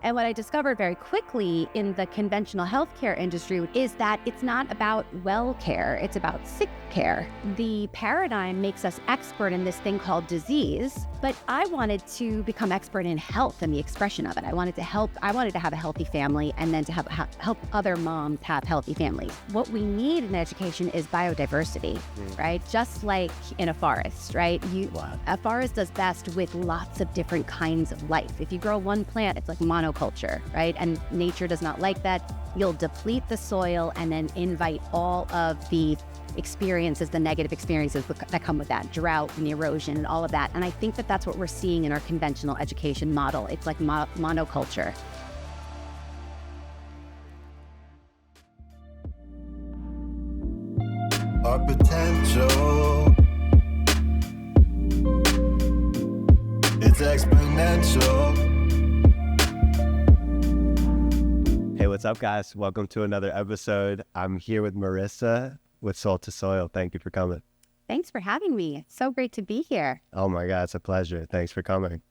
And what I discovered very quickly in the conventional healthcare industry is that it's not about well care, it's about sick care. The paradigm makes us expert in this thing called disease, but I wanted to become expert in health and the expression of it. I wanted to have a healthy family and then to help other moms have healthy families. What we need in education is biodiversity, right? Just like in a forest, right? A forest does best with lots of different kinds of life. If you grow one plant, it's like monoculture, right? And nature does not like that. You'll deplete the soil and then invite all of the experiences, the negative experiences that come with that, drought and erosion and all of that. And I think that that's what we're seeing in our conventional education model. It's like monoculture. Our potential, it's exponential. Hey, what's up, guys? Welcome to another episode. I'm here with Marissa with Soul to Soil. Thank you for coming. Thanks for having me. It's so great to be here. Oh my God, it's a pleasure. Thanks for coming.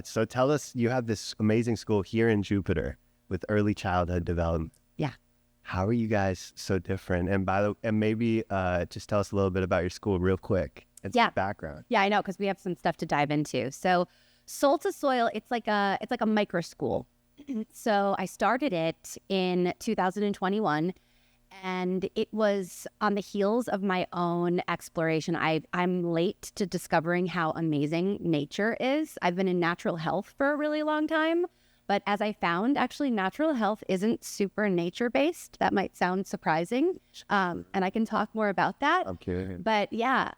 So tell us, you have this amazing school here in Jupiter with early childhood development. Yeah. How are you guys so different? And maybe just tell us a little bit about your school real quick and some background. Yeah, I know, because we have some stuff to dive into. So Soul to Soil, it's like a microschool. So I started it in 2021, and it was on the heels of my own exploration. I'm late to discovering how amazing nature is. I've been in natural health for a really long time, but as I found, actually natural health isn't super nature-based. That might sound surprising, and I can talk more about that. I'm curious. But yeah,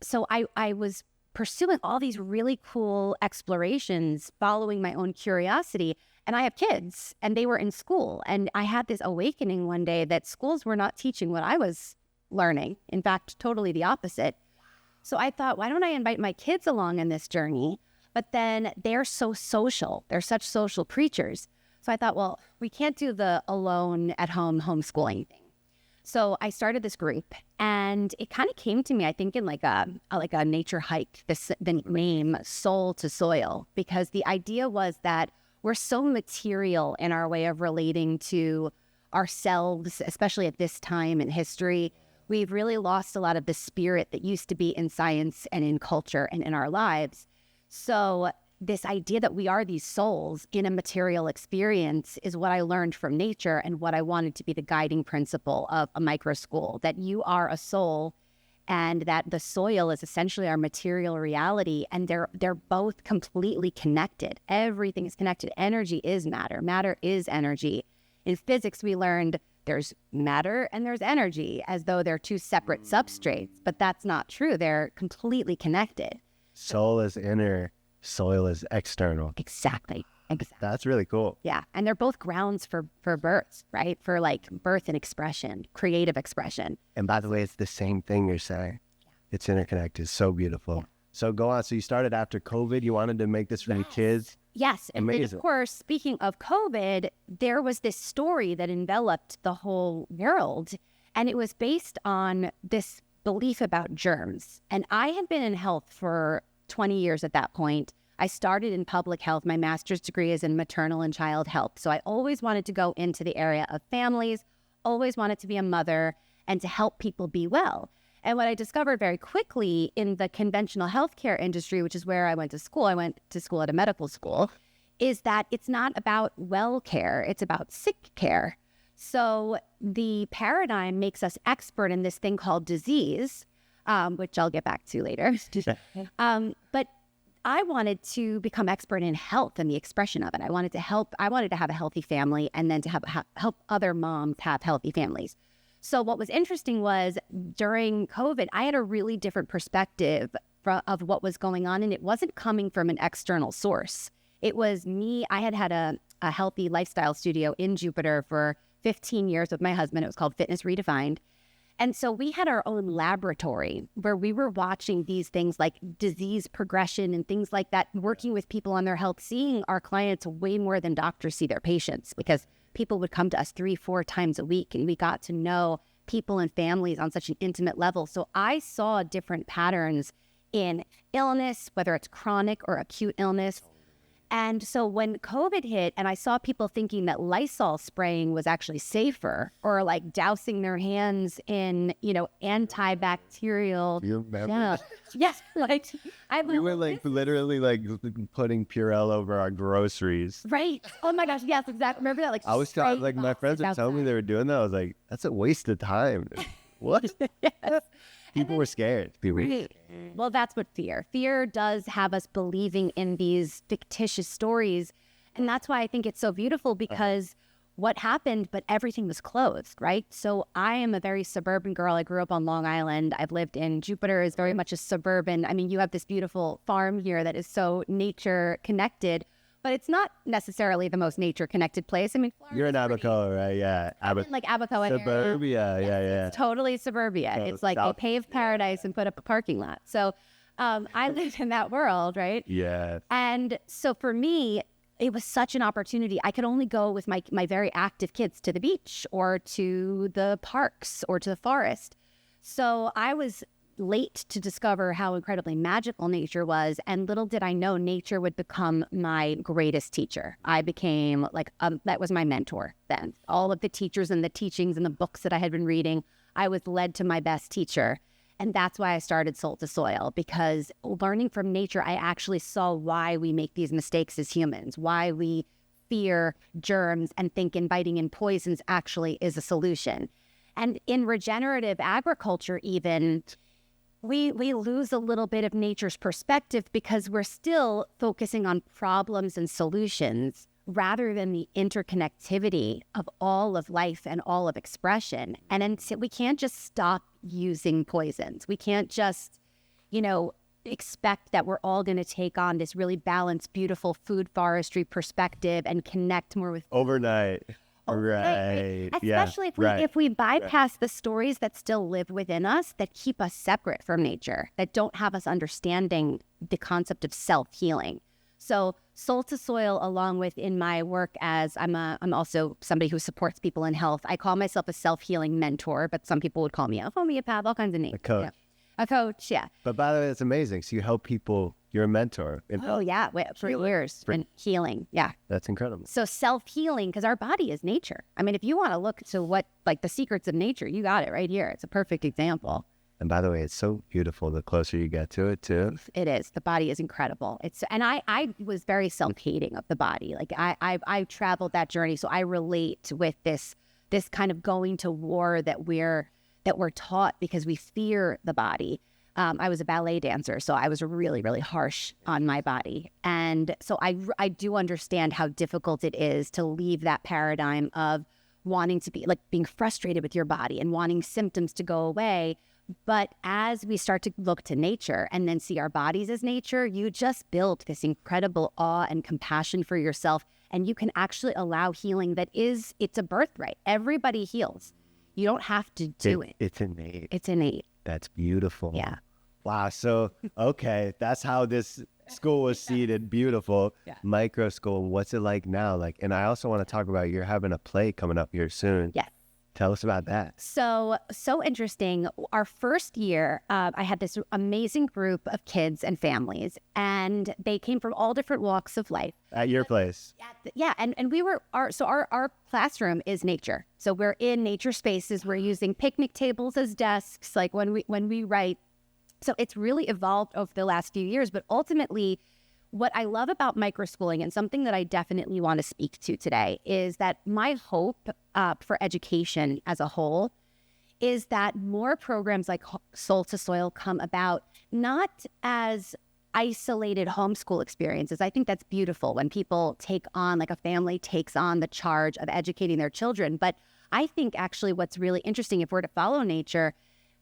so I was pursuing all these really cool explorations, following my own curiosity. And I have kids, and they were in school. And I had this awakening one day that schools were not teaching what I was learning. In fact, totally the opposite. So I thought, why don't I invite my kids along in this journey? But then they're so social. They're such social creatures. So I thought, well, we can't do the alone at home homeschooling thing. So I started this group, and it kind of came to me, I think, in like a nature hike, the name Soul to Soil, because the idea was that we're so material in our way of relating to ourselves, especially at this time in history. We've really lost a lot of the spirit that used to be in science and in culture and in our lives. So this idea that we are these souls in a material experience is what I learned from nature and what I wanted to be the guiding principle of a microschool, that you are a soul and that the soil is essentially our material reality, and they're both completely connected. Everything is connected. Energy is matter. Matter is energy. In physics, we learned there's matter and there's energy, as though they're two separate substrates, but that's not true. They're completely connected. Soul is inner, soil is external. Exactly. That's really cool. Yeah, and they're both grounds for birth, right? For like birth and expression, creative expression. And by the way, it's the same thing you're saying. Yeah. It's interconnected. So beautiful. Yeah. So go on. So you started after COVID. You wanted to make this for the kids. Yes. And then, of course, speaking of COVID, there was this story that enveloped the whole world. And it was based on this belief about germs. And I had been in health for 20 years at that point. I started in public health. My master's degree is in maternal and child health. So I always wanted to go into the area of families, always wanted to be a mother and to help people be well. And what I discovered very quickly in the conventional healthcare industry, which is where I went to school at a medical school, is that it's not about well care, it's about sick care. So the paradigm makes us expert in this thing called disease, which I'll get back to later. But I wanted to become expert in health and the expression of it. I wanted to have a healthy family and then to help other moms have healthy families. So what was interesting was during COVID, I had a really different perspective of what was going on, and it wasn't coming from an external source. It was me. I had a healthy lifestyle studio in Jupiter for 15 years with my husband. It was called Fitness Redefined. And so we had our own laboratory where we were watching these things like disease progression and things like that, working with people on their health, seeing our clients way more than doctors see their patients, because people would come to us 3-4 times a week, and we got to know people and families on such an intimate level. So I saw different patterns in illness, whether it's chronic or acute illness. And so when COVID hit and I saw people thinking that Lysol spraying was actually safer, or like dousing their hands in, antibacterial. You remember? Yeah. Yes. Like We were like literally like putting Purell over our groceries. Right. Oh my gosh. Yes, exactly. Remember that? Like I was telling, like, my friends were telling me they were doing that. I was like, that's a waste of time. What? Yes. People were scared. Right. Well, that's what fear does have us believing in these fictitious stories. And that's why I think it's so beautiful, because what happened, but everything was closed, right? So I am a very suburban girl. I grew up on Long Island. I've lived in Jupiter, is very much a suburban. I mean, you have this beautiful farm here that is so nature connected, but it's not necessarily the most nature connected place. I mean, You're in Abaco, right? Yeah. like Abaco area. Suburbia. Yeah. It's totally suburbia. So It's like they paved paradise and put up a parking lot. So I lived in that world, right? Yeah. And so for me, it was such an opportunity. I could only go with my very active kids to the beach or to the parks or to the forest. So I was late to discover how incredibly magical nature was. And little did I know nature would become my greatest teacher. I became that was my mentor then. All of the teachers and the teachings and the books that I had been reading, I was led to my best teacher. And that's why I started Soul to Soil, because learning from nature, I actually saw why we make these mistakes as humans, why we fear germs and think inviting in poisons actually is a solution. And in regenerative agriculture even, we lose a little bit of nature's perspective because we're still focusing on problems and solutions rather than the interconnectivity of all of life and all of expression. And we can't just stop using poisons. We can't just, expect that we're all going to take on this really balanced, beautiful food forestry perspective and connect more with Overnight. Right. Especially if we bypass the stories that still live within us, that keep us separate from nature, that don't have us understanding the concept of self-healing. So Soul to Soil, along with in my work as I'm also somebody who supports people in health. I call myself a self-healing mentor, but some people would call me a homeopath, all kinds of names. A coach. Yeah. A coach, yeah. But by the way, that's amazing. So you help people. You're a mentor. For years. And healing, yeah. That's incredible. So self-healing, because our body is nature. I mean, if you want to look to what, like the secrets of nature, you got it right here. It's a perfect example. And by the way, it's so beautiful the closer you get to it, too. It is. The body is incredible. And I was very self-hating of the body. Like I traveled that journey, so I relate with this kind of going to war that we're taught because we fear the body. I was a ballet dancer, so I was really, really harsh on my body. And so I do understand how difficult it is to leave that paradigm of wanting to be, like, being frustrated with your body and wanting symptoms to go away. But as we start to look to nature and then see our bodies as nature, you just build this incredible awe and compassion for yourself. And you can actually allow healing it's a birthright. Everybody heals. You don't have to do it. It's innate. It's innate. That's beautiful. Yeah. Wow. So, okay. That's how this school was seeded. Beautiful. Yeah. Microschool. What's it like now? And I also want to talk about, you're having a play coming up here soon. Yes. Tell us about that. So interesting. Our first year, I had this amazing group of kids and families, and they came from all different walks of life. At your place. Yeah. And we were, our classroom is nature. So we're in nature spaces. We're using picnic tables as desks, like when we write. So it's really evolved over the last few years. But ultimately, what I love about microschooling, and something that I definitely want to speak to today, is that my hope for education as a whole is that more programs like Soul to Soil come about, not as isolated homeschool experiences. I think that's beautiful when people take on, like a family takes on the charge of educating their children. But I think actually what's really interesting, if we're to follow nature,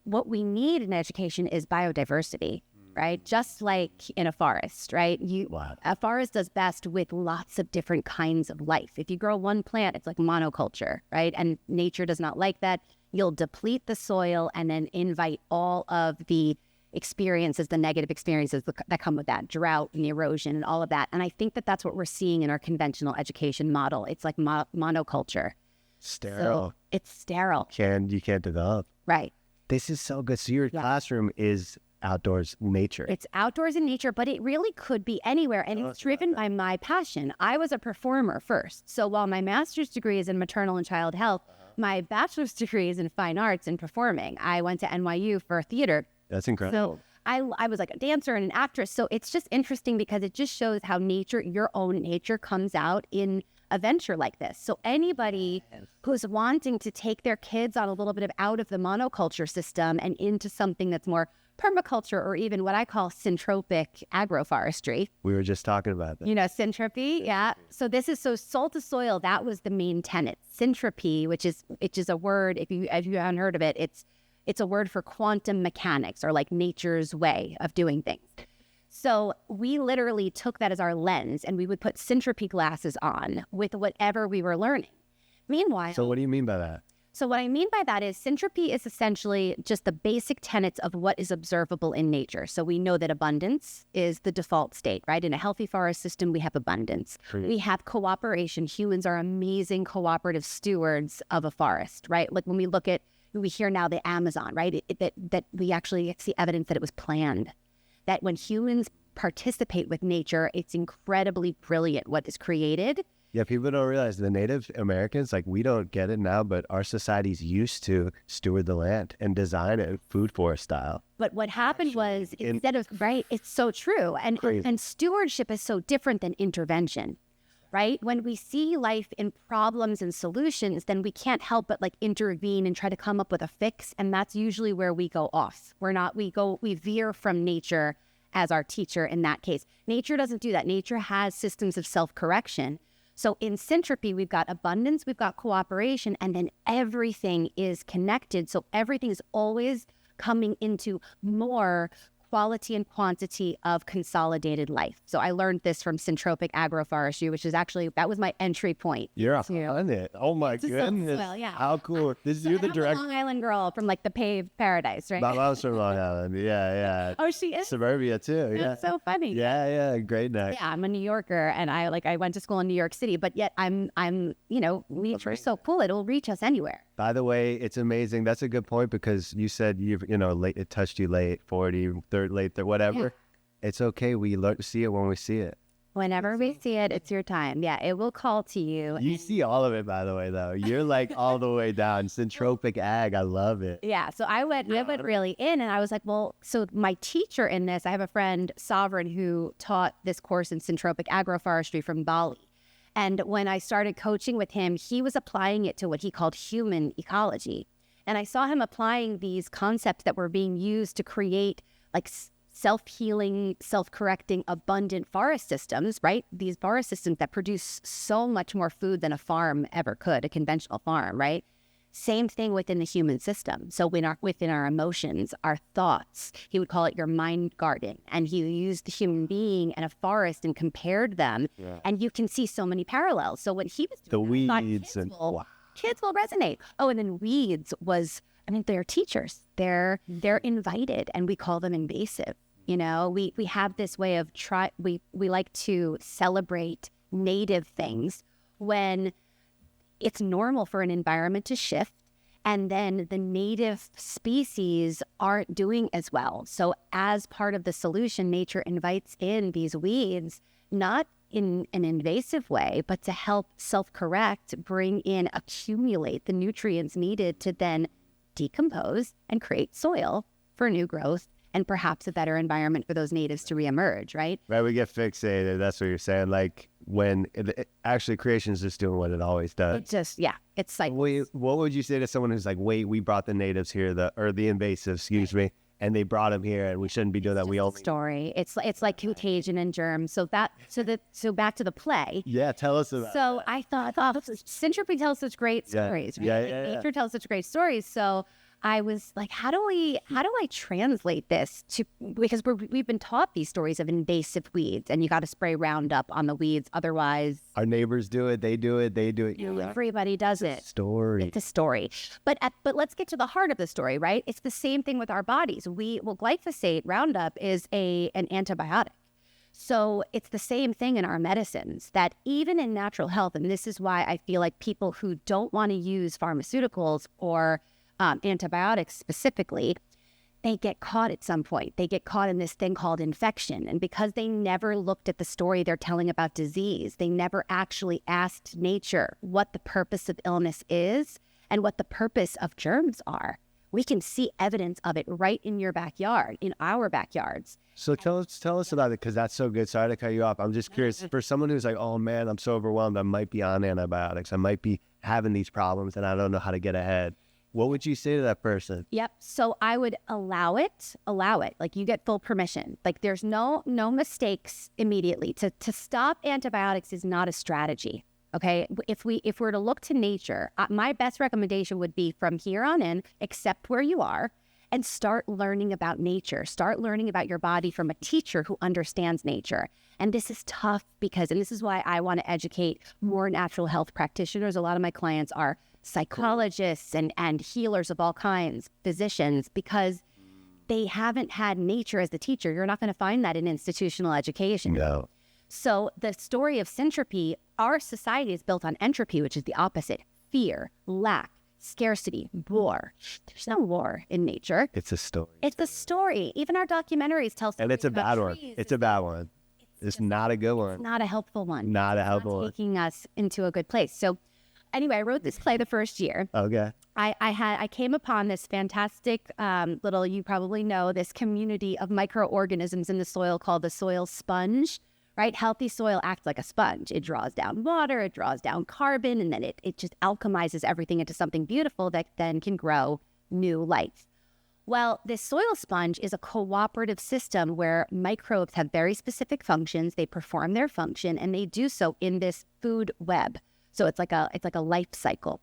what we need in education is biodiversity. Right? Just like in a forest, right? Wow. A forest does best with lots of different kinds of life. If you grow one plant, it's like monoculture, right? And nature does not like that. You'll deplete the soil and then invite all of the experiences, the negative experiences that come with that, drought and erosion and all of that. And I think that that's what we're seeing in our conventional education model. It's like monoculture. Sterile. So it's sterile. You can't develop. Right. This is so good. So your classroom is outdoors nature. It's outdoors in nature, but it really could be anywhere. And it's driven by my passion. I was a performer first. So while my master's degree is in maternal and child health, my bachelor's degree is in fine arts and performing. I went to NYU for theater. That's incredible. So I was like a dancer and an actress. So it's just interesting because it just shows how nature, your own nature, comes out in a venture like this. So anybody who's wanting to take their kids on a little bit of out of the monoculture system and into something that's more permaculture, or even what I call syntropic agroforestry. We were just talking about that. You know, syntropy, yeah. So this is soil to soil. That was the main tenet. Syntropy, which is a word. If you haven't heard of it, it's a word for quantum mechanics, or like nature's way of doing things. So we literally took that as our lens, and we would put syntropy glasses on with whatever we were learning. Meanwhile, So what do you mean by that? So what I mean by that is syntropy is essentially just the basic tenets of what is observable in nature. So we know that abundance is the default state, right? In a healthy forest system, we have abundance. We have cooperation. Humans are amazing cooperative stewards of a forest, right? Like when we hear now the Amazon, right? That we actually see evidence that it was planned. That when humans participate with nature, it's incredibly brilliant what is created. Yeah, people don't realize the Native Americans, like, we don't get it now, but our societies used to steward the land and design it food forest style. But what happened was, instead of, right, it's so true. And stewardship is so different than intervention, right? When we see life in problems and solutions, then we can't help but like intervene and try to come up with a fix. And that's usually where we go off. We veer from nature as our teacher in that case. Nature doesn't do that. Nature has systems of self-correction. So in syntropy, we've got abundance, we've got cooperation, and then everything is connected. So everything is always coming into more quality and quantity of consolidated life. So I learned this from syntropic agroforestry, which is actually, that was my entry point. You're on it. Oh my goodness. Well, yeah. How cool. You're the I'm a director. Long Island girl from like the paved paradise, right? My mom's from Long Island. Yeah. Oh, she is? Suburbia too. Yeah. That's so funny. Yeah. Great night. Yeah, I'm a New Yorker, and I went to school in New York City, but yet I'm nature is so cool. It'll reach us anywhere. By the way, it's amazing. That's a good point, because you said it touched you late 40, late 30, whatever. Yeah. It's okay. We learn to see it when we see it. Whenever we see it, it's your time. Yeah, it will call to you. You see all of it, by the way, though. You're like all the way down. Syntropic ag. I love it. Yeah, so I went really in, and I was like, well, so my teacher in this, I have a friend, Sovereign, who taught this course in syntropic agroforestry from Bali. And when I started coaching with him, he was applying it to what he called human ecology. And I saw him applying these concepts that were being used to create like self-healing, self-correcting, abundant forest systems, right? These forest systems that produce so much more food than a farm ever could, a conventional farm, right? Same thing within the human system. So within our emotions, our thoughts, he would call it your mind garden. And he used the human being and a forest and compared them. Yeah. And you can see so many parallels. So what he was doing, the weeds kids will resonate. Oh, and then weeds they're teachers. They're invited, and we call them invasive. You know, we have this way of we like to celebrate native things when it's normal for an environment to shift, and then the native species aren't doing as well. So as part of the solution, nature invites in these weeds, not in an invasive way, but to help self-correct, accumulate the nutrients needed to then decompose and create soil for new growth and perhaps a better environment for those natives to reemerge, right? Right, we get fixated. That's what you're saying. Like when actually creation is just doing what it always does. It's cycles. What would you say to someone who's like, wait, we brought the natives here, the invasives, and they brought them here, and we shouldn't be doing that. We only story. It's like contagion and germs. So back to the play. Yeah, tell us about. So I thought, Syntropy tells such great stories. Right? Yeah. Nature tells such great stories. So I was like, how do I translate this to, because we've been taught these stories of invasive weeds, and you got to spray Roundup on the weeds, otherwise our neighbors do it, they do it. Everybody does it. It's a story. But let's get to the heart of the story, right? It's the same thing with our bodies. Glyphosate, Roundup, is an antibiotic. So it's the same thing in our medicines, that even in natural health, and this is why I feel like people who don't want to use pharmaceuticals or antibiotics specifically, they get caught at some point. They get caught in this thing called infection. And because they never looked at the story they're telling about disease, they never actually asked nature what the purpose of illness is and what the purpose of germs are. We can see evidence of it right in your backyard, in our backyards. So tell us about it, because that's so good. Sorry to cut you off. I'm just curious, for someone who's like, oh man, I'm so overwhelmed, I might be on antibiotics, I might be having these problems and I don't know how to get ahead. What would you say to that person? Yep. So I would allow it. Like, you get full permission. Like, there's no mistakes immediately. To stop antibiotics is not a strategy. Okay. If we're to look to nature, my best recommendation would be from here on in, accept where you are and start learning about nature. Start learning about your body from a teacher who understands nature. And this is tough and this is why I want to educate more natural health practitioners. A lot of my clients are psychologists and healers of all kinds, physicians, because they haven't had nature as the teacher. You're not going to find that in institutional education. No. So the story of Syntropy, our society is built on entropy, which is the opposite: fear, lack, scarcity, war. There's no war in nature. It's a story. It's a story. Even our documentaries tell stories. And it's a about bad one. trees. It's a bad one. It's not a good one. It's not a helpful one. Not a helpful one. Taking us into a good place. So anyway, I wrote this play the first year. Okay. I came upon this fantastic little, you probably know, this community of microorganisms in the soil called the soil sponge, right? Healthy soil acts like a sponge. It draws down water, it draws down carbon, and then it just alchemizes everything into something beautiful that then can grow new life. Well, this soil sponge is a cooperative system where microbes have very specific functions. They perform their function, and they do so in this food web. So it's like a life cycle.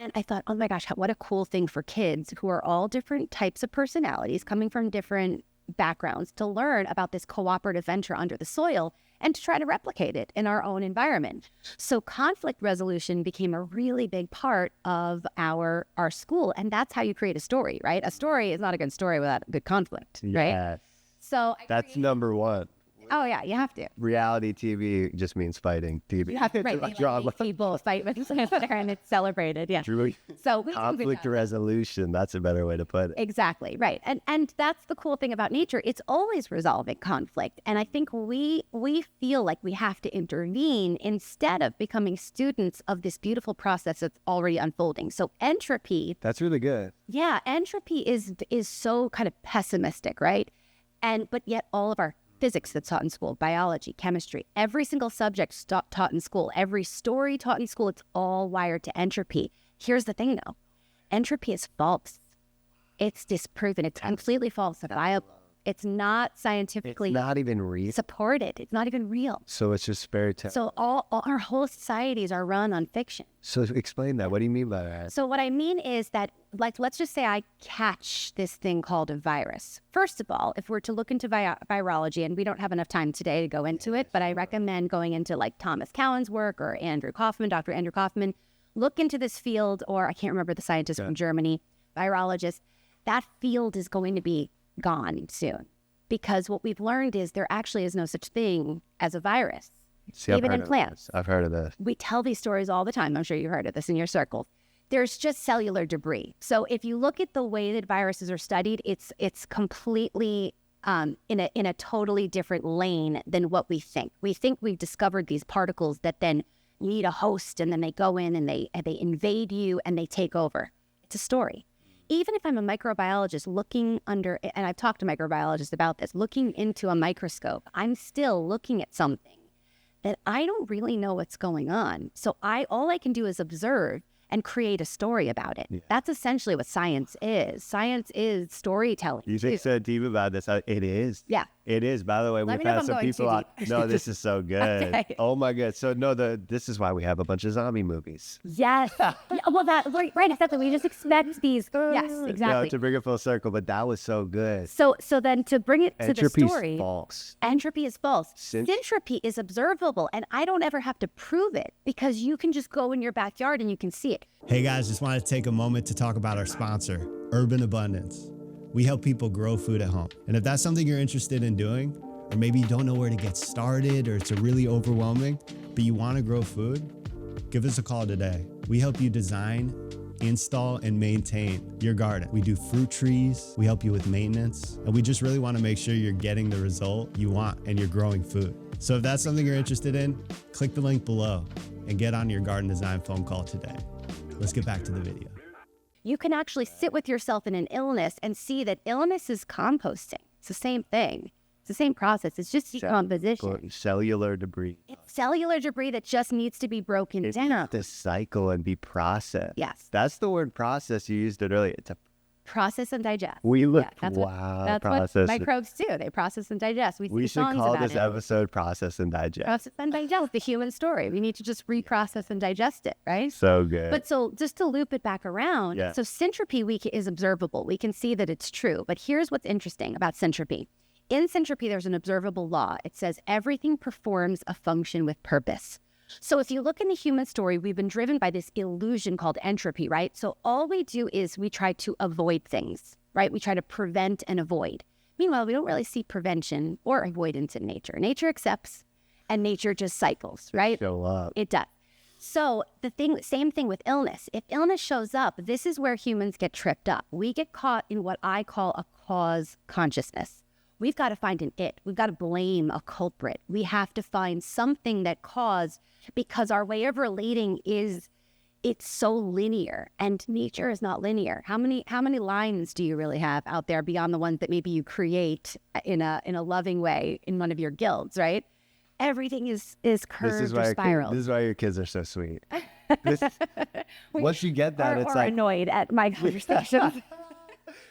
And I thought, oh my gosh, what a cool thing for kids who are all different types of personalities coming from different backgrounds to learn about this cooperative venture under the soil and to try to replicate it in our own environment. So conflict resolution became a really big part of our school. And that's how you create a story, right? A story is not a good story without good conflict, right? Yes. So That's number one. Oh yeah, you have to. Reality TV just means fighting TV. You have to, right? It's drama. People fight with each other and it's celebrated. Yeah. Truly. So Conflict resolution. That's a better way to put it. Exactly, right. And that's the cool thing about nature. It's always resolving conflict. And I think we feel like we have to intervene instead of becoming students of this beautiful process that's already unfolding. So entropy. That's really good. Yeah, entropy is so kind of pessimistic, right? But yet all of our physics that's taught in school, biology, chemistry, every single subject taught in school, every story taught in school, it's all wired to entropy. Here's the thing though, entropy is false. It's disproven. It's completely false. It's not scientifically It's not even real. supported. It's not even real. So it's just fairy tale. So all our whole societies are run on fiction. So explain that. What do you mean by that? So what I mean is that, like, let's just say I catch this thing called a virus. First of all, if we're to look into virology, and we don't have enough time today to go into it, but I recommend going into like Thomas Cowan's work or Dr. Andrew Kaufman, look into this field, or I can't remember the scientist from Germany, virologist. That field is going to be gone soon, because what we've learned is there actually is no such thing as a virus. See, even in plants. I've heard of this. We tell these stories all the time. I'm sure you've heard of this in your circles. There's just cellular debris. So if you look at the way that viruses are studied, it's completely in a totally different lane than what we think. We think we've discovered these particles that then need a host, and then they go in and they invade you and they take over. It's a story. Even if I'm a microbiologist looking under, and I've talked to microbiologists about this, looking into a microscope, I'm still looking at something that I don't really know what's going on. So all I can do is observe and create a story about it. Yeah. That's essentially what science is. Science is storytelling. You think so deep about this? It is. Yeah. It is. By the way, we've had some people on. No, this is so good. Okay. Oh my God. So this is why we have a bunch of zombie movies. Yes. Yeah, well, right, exactly. We just expect these. Yes, exactly. No, to bring it full circle, but that was so good. So then to bring it to the story. False. Entropy is false. Syntropy is observable, and I don't ever have to prove it, because you can just go in your backyard and you can see it. Hey guys, just wanted to take a moment to talk about our sponsor, Urban Abundance. We help people grow food at home. And if that's something you're interested in doing, or maybe you don't know where to get started, or it's really overwhelming, but you want to grow food, give us a call today. We help you design install and maintain your garden. We do fruit trees, we help you with maintenance, and we just really want to make sure you're getting the result you want and you're growing food. So if that's something you're interested in, click the link below and get on your garden design phone call today. Let's get back to the video. You can actually sit with yourself in an illness and see that illness is composting. It's the same thing. It's the same process. It's just decomposition. Cellular debris. It's cellular debris that just needs to be broken down. To cycle and be processed. Yes. That's the word process. You used it earlier. It's a Process and digest. We look, that's wow, that's process. what microbes do. They process and digest. We should songs call about this it. episode Process and Digest. Process and digest, the human story. We need to just reprocess and digest it, right? So good. But so just to loop it back around, Yeah. so syntropy is observable. We can see that it's true. But here's what's interesting about syntropy. In syntropy, there's an observable law. It says everything performs a function with purpose. So if you look in the human story, we've been driven by this illusion called entropy, right? So all we do is we try to avoid things, right? We try to prevent and avoid. Meanwhile, we don't really see prevention or avoidance in nature. Nature accepts and nature just cycles, right? Show up. It does. So same thing with illness. If illness shows up, this is where humans get tripped up. We get caught in what I call a cause consciousness. We've got to find an it. We've got to blame a culprit. We have to find something that caused, because our way of relating it's so linear, and nature is not linear. How many lines do you really have out there beyond the ones that maybe you create in a loving way in one of your guilds, right? Everything is curved or spiraled. This is why your kids are so sweet. Once you get that, it's or like annoyed at my conversations.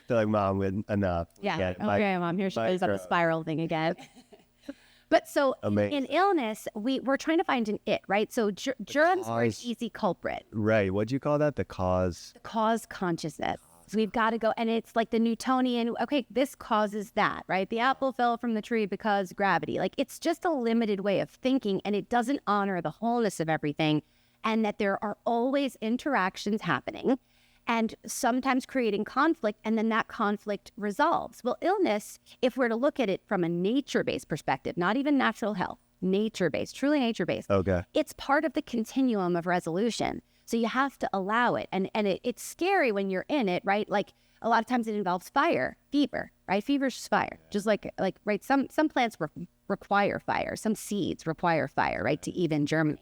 they're like, Mom, with enough. Yeah. My- Okay, Mom. Here she my goes on the girl. spiral thing again. But so Amazing. in illness, we're trying to find an it, right? So germs are an cause. easy culprit. Right. What'd you call that? The cause. Cause consciousness. So we've got to go, and it's like the Newtonian, okay, this causes that, right? The apple fell from the tree because gravity. Like, it's just a limited way of thinking, and it doesn't honor the wholeness of everything, and that there are always interactions happening, and sometimes creating conflict, and then that conflict resolves. Well, illness, if we're to look at it from a nature-based perspective, not even natural health, nature-based, truly nature-based, Okay. it's part of the continuum of resolution. So you have to allow it. And it's scary when you're in it, right? Like, a lot of times it involves fire, fever, right? Fever is just fire. Just like right, some plants require fire. Some seeds require fire, right, to even germinate.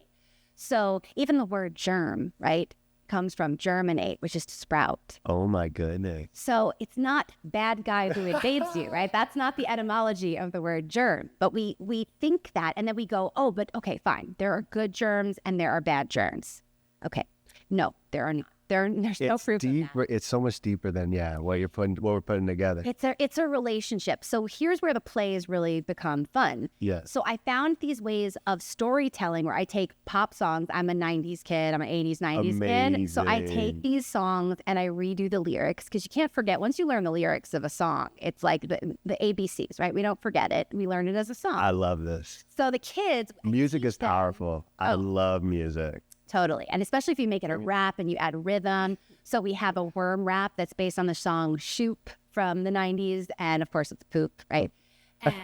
So even the word germ, right, comes from germinate, which is to sprout. Oh my goodness. So it's not bad guy who invades you, right? That's not the etymology of the word germ. But we think that, and then we go, oh, but okay, fine. There are good germs and there are bad germs. Okay. No, there are not. There's no proof of deep, that. It's so much deeper than what we're putting together. It's a relationship. So here's where the plays really become fun. Yes. So I found these ways of storytelling where I take pop songs. I'm a 90s kid. I'm an 80s, 90s kid. So I Amazing. take these songs and I redo the lyrics, because you can't forget. Once you learn the lyrics of a song, it's like the ABCs, right? We don't forget it. We learn it as a song. I love this. So the kids... Music is them- powerful. I love music. Totally. And especially if you make it a rap and you add rhythm. So we have a worm rap that's based on the song Shoop from the 90s. And of course, it's poop, right?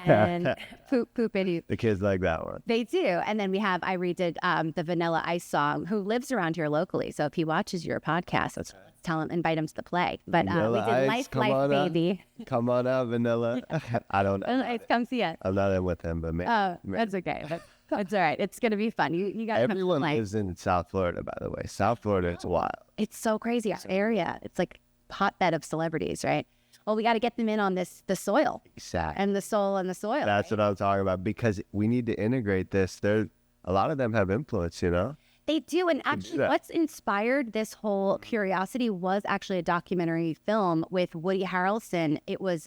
And poop, idiot. The kids like that one. They do. And then I redid the Vanilla Ice song, who lives around here locally. So if he watches your podcast, let's tell him, invite him to the play. But we Vanilla did Ice, come Life on out. Baby. Come on out, Vanilla. I don't know. Vanilla Ice, come see us. I'm not in with him, but maybe. Oh, that's okay. It's all right. It's going to be fun. You got to come to the Everyone play. lives in South Florida, by the way. South Florida, it's wild. It's so crazy. Our area, it's like hotbed of celebrities, right? Well, we got to get them in on the soil Exactly. and the soul and the soil. That's right? what I'm talking about, because we need to integrate this. A lot of them have influence, you know? They do. And actually, that. what's inspired this whole curiosity was actually a documentary film with Woody Harrelson. It was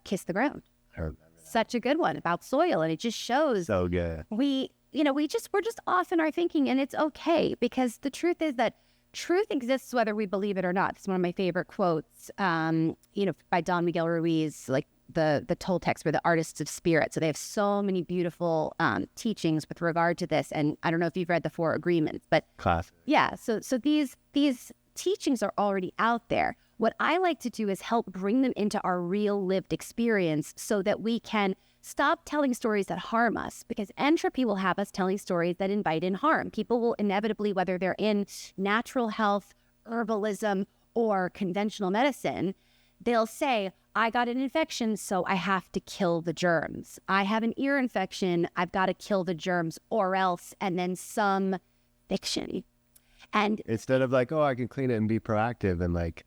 Kiss the Ground. I remember. Such a good one about soil. And it just shows So good. we're just off in our thinking, and it's okay, because the truth is that truth exists whether we believe it or not. It's one of my favorite quotes, by Don Miguel Ruiz, like the Toltecs were the artists of spirit. So they have so many beautiful teachings with regard to this. And I don't know if you've read the Four Agreements, but Classic. yeah, so these teachings are already out there. What I like to do is help bring them into our real lived experience so that we can stop telling stories that harm us, because entropy will have us telling stories that invite in harm. People will inevitably, whether they're in natural health, herbalism or conventional medicine, they'll say, I got an infection, so I have to kill the germs. I have an ear infection, I've got to kill the germs, or else, and then some fiction. And Instead of like, oh, I can clean it and be proactive and like,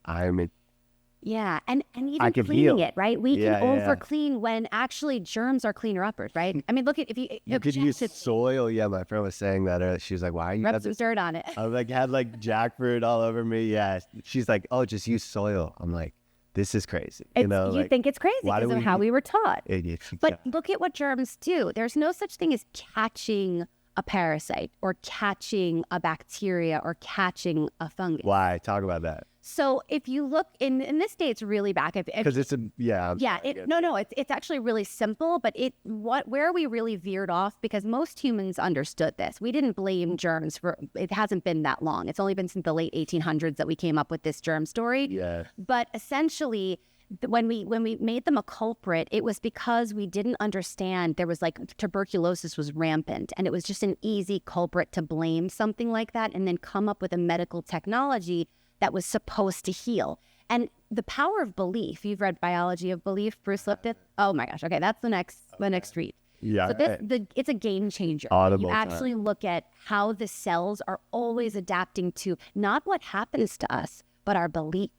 yeah, and I even can cleaning heal. it, right? We Yeah, can yeah. over clean when actually germs are cleaner uppers, right? I mean, look at if you could use objective- soil. Yeah, my friend was saying that earlier. She was like, why are you rub got some this? dirt on it. I like had like jackfruit all over me. Yeah. She's like, oh, just use soil. I'm like, this is crazy. You know, You like, think it's crazy why do because of we- how we were taught. idiots. But look at what germs do. There's no such thing as catching a parasite or catching a bacteria or catching a fungus. Why? Talk about that. So if you look in this day, it's really back. Because it's It's actually really simple, but where we really veered off, because most humans understood this. We didn't blame germs it hasn't been that long. It's only been since the late 1800s that we came up with this germ story. Yeah. But essentially, when we made them a culprit, it was because we didn't understand there was like tuberculosis was rampant, and it was just an easy culprit to blame something like that and then come up with a medical technology that was supposed to heal. And the power of belief, you've read Biology of Belief, Bruce Lipton? Oh my gosh. Okay, that's the next read. Yeah. So it's a game changer. Audible You time. actually look at how the cells are always adapting to not what happens to us, but our beliefs.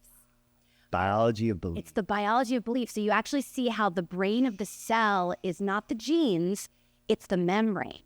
Biology of belief. It's the biology of belief. So you actually see how the brain of the cell is not the genes, it's the membrane.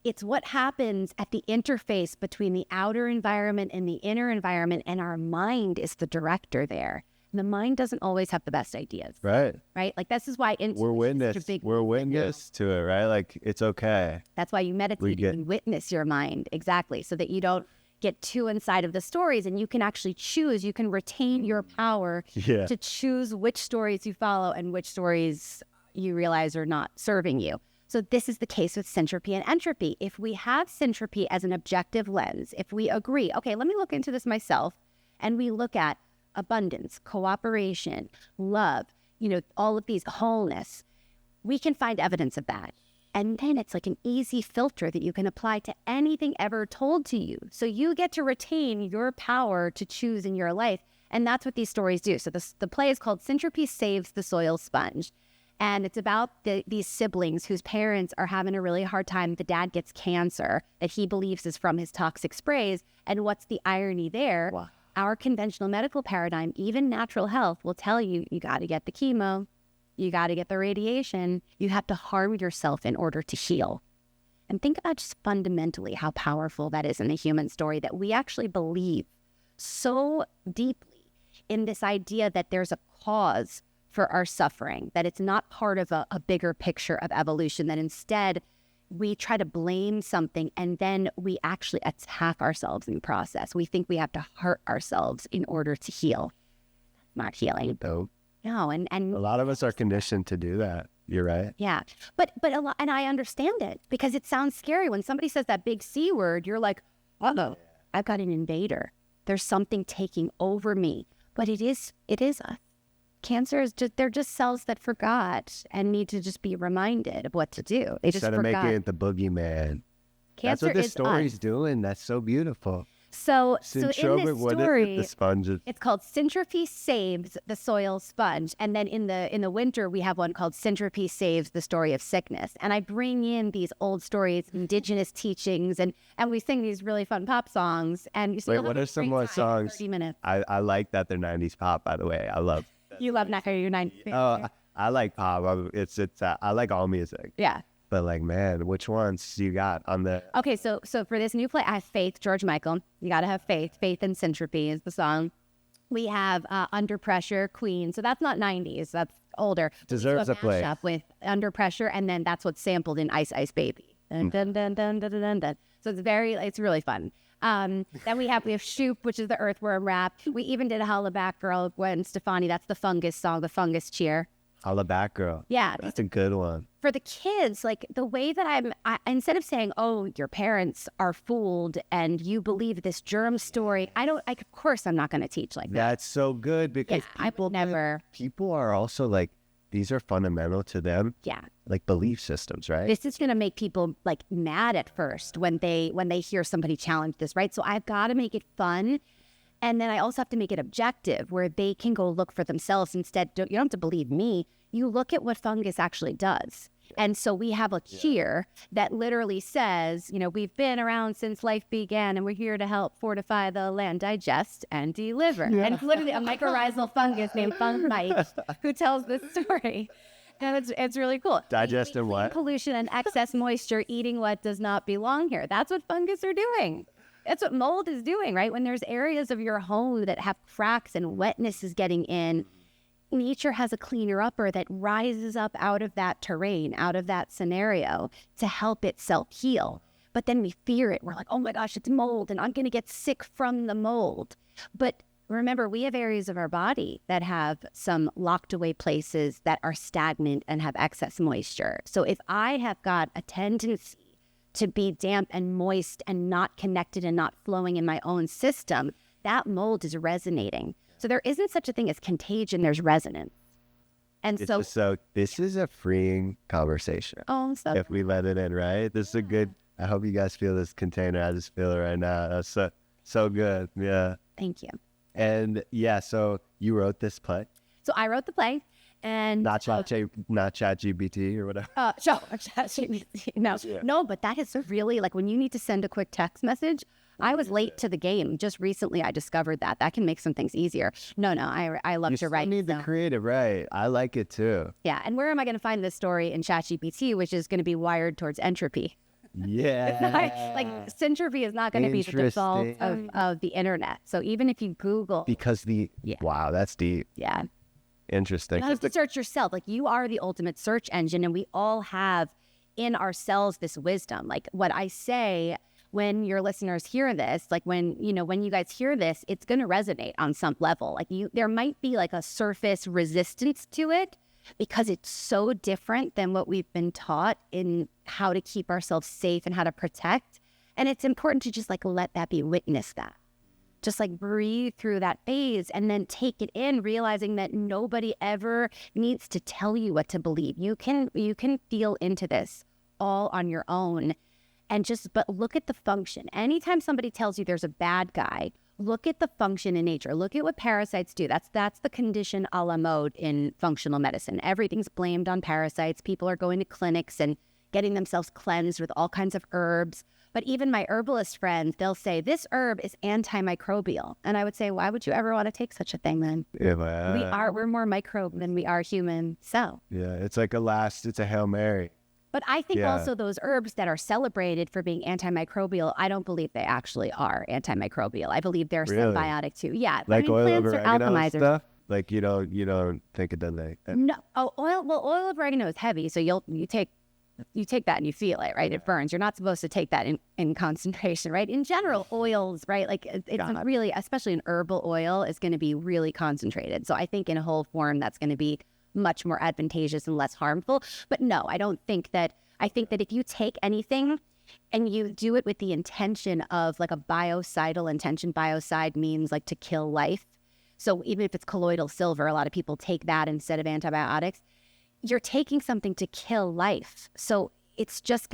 It's what happens at the interface between the outer environment and the inner environment, and our mind is the director there. And the mind doesn't always have the best ideas, Right. right? Like this is why We're witness. We're witness to it, right? Like it's okay. That's why you meditate and you witness your mind, exactly, so that you don't get too inside of the stories, and you can actually choose. You can retain your power Yeah. to choose which stories you follow and which stories you realize are not serving you. So this is the case with syntropy and entropy. If we have syntropy as an objective lens, if we agree, okay, let me look into this myself, and we look at abundance, cooperation, love, all of these, wholeness, we can find evidence of that. And then it's like an easy filter that you can apply to anything ever told to you. So you get to retain your power to choose in your life. And that's what these stories do. So the play is called Syntropy Saves the Soil Sponge. And it's about these siblings whose parents are having a really hard time. The dad gets cancer that he believes is from his toxic sprays. And what's the irony there? Wow. Our conventional medical paradigm, even natural health, will tell you, you got to get the chemo. You got to get the radiation. You have to harm yourself in order to heal. And think about just fundamentally how powerful that is in the human story, that we actually believe so deeply in this idea that there's a cause for our suffering, that it's not part of a bigger picture of evolution, that instead we try to blame something and then we actually attack ourselves in the process. We think we have to hurt ourselves in order to heal. That's not healing. Dope. No, and A lot of us are conditioned to do that. You're right. yeah, but a lot, and I understand it because it sounds scary when somebody says that big C word. You're like, uh-oh, I've got an invader. There's something taking over me. But it is us. Cancer is they're just cells that forgot and need to just be reminded of what to do. They just Instead of forgot. making it the boogeyman. That's Cancer what this is story's us. doing. That's so beautiful. So in this What is it? story, The sponges. it's called Syntropy Saves the Soil Sponge. And then in the winter, we have one called Syntropy Saves the Story of Sickness. And I bring in these old stories, indigenous teachings, and we sing these really fun pop songs. And you see, Wait, what are some more songs? 30 minutes. I like that they're 90s pop, by the way. I love. You love Naka, you're 9. Oh, I like pop. I like all music. Yeah. But like, man, which ones you got on the? Okay, so for this new play, I have Faith, George Michael. You got to have Faith. Faith and Syntropy is the song. We have Under Pressure, Queen. So that's not 90s. That's older. Deserves a play. Mashup with Under Pressure, and then that's what's sampled in Ice Ice Baby. Dun, dun, dun, dun, dun, dun, dun. So it's really fun. Then we have Shoop, which is the earthworm rap. We even did a Holla Back Girl, Gwen Stefani. That's the Fungus song, the Fungus Cheer. Holla Back Girl. Yeah. That's a good one. For the kids, like the way that instead of saying, oh, your parents are fooled and you believe this germ story, of course I'm not going to teach like that. That's so good because Yeah, I will never. people are also like, these are fundamental to them, Yeah. like belief systems, right? This is going to make people like mad at first when they hear somebody challenge this, right? So I've got to make it fun. And then I also have to make it objective where they can go look for themselves instead. You don't have to believe me. You look at what fungus actually does. And so we have a cheer that literally says, we've been around since life began and we're here to help fortify the land, digest and deliver. And it's literally a mycorrhizal fungus named fungite who tells this story. And it's really cool. Digest and what? Pollution and excess moisture, eating what does not belong here. That's what fungus are doing. That's what mold is doing, right? When there's areas of your home that have cracks and wetness is getting in, nature has a cleaner upper that rises up out of that terrain, out of that scenario to help itself heal. But then we fear it. We're like, oh my gosh, it's mold and I'm going to get sick from the mold. But remember, we have areas of our body that have some locked away places that are stagnant and have excess moisture. So if I have got a tendency to be damp and moist and not connected and not flowing in my own system, that mold is resonating. So there isn't such a thing as contagion, there's resonance. And So this is a freeing conversation. Oh, so if we let it in, right? This is a good, I hope you guys feel this container. I just feel it right now. That's so good. Yeah. Thank you. And yeah, so you wrote this play? So I wrote the play. And not ChatGPT or whatever. ChatGPT. No, but that is really like when you need to send a quick text message. I was late to the game. Just recently, I discovered that can make some things easier. No, I love to write. You need the creative, right? I like it too. Yeah, and where am I going to find this story in ChatGPT, which is going to be wired towards entropy? Yeah. Like Syntropy is not going to be the default of the internet. So even if you Google, because wow, that's deep. Yeah. Interesting. You have to search yourself. Like you are the ultimate search engine, and we all have in ourselves this wisdom. Like what I say when your listeners hear this, like when you guys hear this, it's going to resonate on some level. Like there might be like a surface resistance to it because it's so different than what we've been taught in how to keep ourselves safe and how to protect. And it's important to just like let that be witnessed that. Just like breathe through that phase and then take it in, realizing that nobody ever needs to tell you what to believe. You can feel into this all on your own but look at the function. Anytime somebody tells you there's a bad guy, look at the function in nature. Look at what parasites do. That's the condition a la mode in functional medicine. Everything's blamed on parasites. People are going to clinics and getting themselves cleansed with all kinds of herbs. But even my herbalist friends, they'll say, this herb is antimicrobial. And I would say, why would you ever want to take such a thing then? Yeah, we're more microbe than we are human cell. Yeah, it's like it's a Hail Mary. But I think also those herbs that are celebrated for being antimicrobial, I don't believe they actually are antimicrobial. I believe they're symbiotic too. Yeah. Like oil plants of are oregano alchemizers. stuff? Like you don't think it does that? No. Oh, oil of oregano is heavy. So you take that and you feel it, right? It burns. You're not supposed to take that in concentration, right? In general, oils, right? Like it's really, especially an herbal oil, is going to be really concentrated. So I think in a whole form, that's going to be much more advantageous and less harmful. But no, I don't think that. I think that if you take anything and you do it with the intention of like a biocidal intention, biocide means like to kill life. So even if it's colloidal silver, a lot of people take that instead of antibiotics. You're taking something to kill life. So it's just